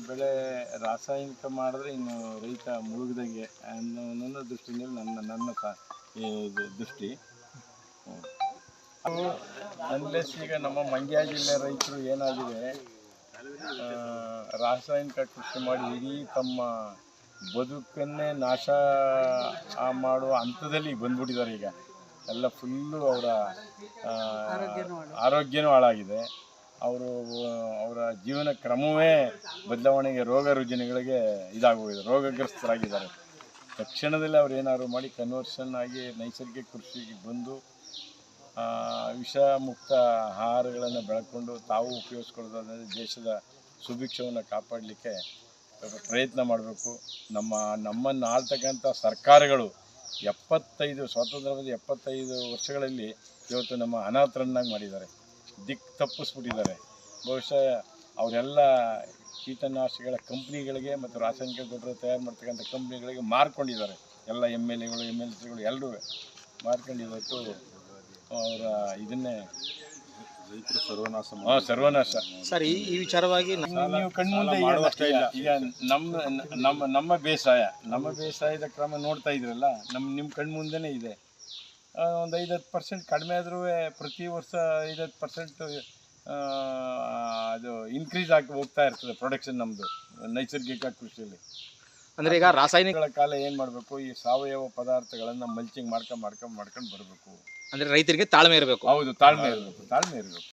ಬೆಳೆ ರಾಸಾಯನಿಕ ಮಾಡಿದ್ರೆ ಇನ್ನು ರೈತ ಮುಳುಗ್ದಂಗೆ ಅನ್ನೋ ನನ್ನ ದೃಷ್ಟಿಯಲ್ಲಿ ಇದು ದೃಷ್ಟಿ. ಅನ್ಲೆಸ್ ಈಗ ನಮ್ಮ ಮಂಡ್ಯ ಜಿಲ್ಲೆ ರೈತರು ಏನಾಗಿದೆ, ರಾಸಾಯನಿಕ ಕೃಷಿ ಮಾಡಿ ಇಡೀ ತಮ್ಮ ಬದುಕನ್ನೇ ನಾಶ ಮಾಡುವ ಹಂತದಲ್ಲಿ ಬಂದ್ಬಿಟ್ಟಿದ್ದಾರೆ. ಈಗ ಎಲ್ಲ ಫುಲ್ಲು ಅವರ ಆರೋಗ್ಯನೂ ಹಾಳಾಗಿದೆ. ಅವರ ಜೀವನ ಕ್ರಮವೇ ಬದಲಾವಣೆಗೆ, ರೋಗ ರುಜಿನಗಳಿಗೆ ಇದಾಗೋಗಿದೆ, ರೋಗಗ್ರಸ್ತರಾಗಿದ್ದಾರೆ. ತಕ್ಷಣದಲ್ಲಿ ಅವ್ರು ಏನಾದ್ರು ಮಾಡಿ ಕನ್ವರ್ಷನ್ ಆಗಿ ನೈಸರ್ಗಿಕ ಕೃಷಿಗೆ ಬಂದು ವಿಷ ಮುಕ್ತ ಆಹಾರಗಳನ್ನು ಬೆಳ್ಕೊಂಡು ತಾವು ಉಪಯೋಗಿಸ್ಕೊಳ್ಳೋದಾದ್ರೆ ದೇಶದ ಸುಭಿಕ್ಷವನ್ನು ಕಾಪಾಡಲಿಕ್ಕೆ ಪ್ರಯತ್ನ ಮಾಡಬೇಕು. ನಮ್ಮನ್ನು ಆಳ್ತಕ್ಕಂಥ ಸರ್ಕಾರಗಳು ಸ್ವಾತಂತ್ರ್ಯ ಬಂದ 75 ವರ್ಷಗಳಲ್ಲಿ ಇವತ್ತು ನಮ್ಮ ಅನಾಥರನ್ನಾಗಿ ಮಾಡಿದ್ದಾರೆ, ತಪ್ಪಿಸ್ಬಿಟ್ಟಿದ್ದಾರೆ. ಬಹುಶಃ ಅವರೆಲ್ಲ ಕೀಟನಾಶಕಗಳ ಕಂಪ್ನಿಗಳಿಗೆ ಮತ್ತು ರಾಸಾಯನಿಕ ಗೊಬ್ಬರ ತಯಾರು ಮಾಡ್ತಕ್ಕಂಥ ಕಂಪ್ನಿಗಳಿಗೆ ಮಾರ್ಕೊಂಡಿದ್ದಾರೆ. ಎಲ್ಲ MLAಗಳು MLCಗಳು ಎಲ್ಲರೂ ಮಾರ್ಕೊಂಡು ಇವತ್ತು ಅವರ ಇದನ್ನೇ ರೈತರ ಸರ್ವನಾಶ. ಸರ್, ಈ ವಿಚಾರವಾಗಿ ನೀವು ಕಣ್ಮುಂದೆ ಈಗ ನಮ್ಮ ಬೇಸಾಯದ ಕ್ರಮ ನೋಡ್ತಾ ಇದ್ರಲ್ಲ, ನಿಮ್ಮ ಕಣ್ಮುಂದೆನೇ ಇದೆ. ಒಂದು 5-10% ಕಡಿಮೆ ಆದ್ರೂ ಪ್ರತಿ ವರ್ಷ 5-10% ಅದು ಇನ್ಕ್ರೀಸ್ ಆಗಿ ಹೋಗ್ತಾ ಇರ್ತದೆ ಪ್ರೊಡಕ್ಷನ್ ನಮ್ಮದು ನೈಸರ್ಗಿಕ ಕೃಷಿಯಲ್ಲಿ. ಅಂದರೆ ಈಗ ರಾಸಾಯನಿಕ ಕಾಲ ಏನು ಮಾಡಬೇಕು, ಈ ಸಾವಯವ ಪದಾರ್ಥಗಳನ್ನು ಮಲ್ಚಿಂಗ್ ಮಾಡ್ಕೊಂಡು ಬರಬೇಕು. ಅಂದರೆ ರೈತರಿಗೆ ತಾಳ್ಮೆ ಇರಬೇಕು. ಹೌದು, ತಾಳ್ಮೆ ಇರಬೇಕು.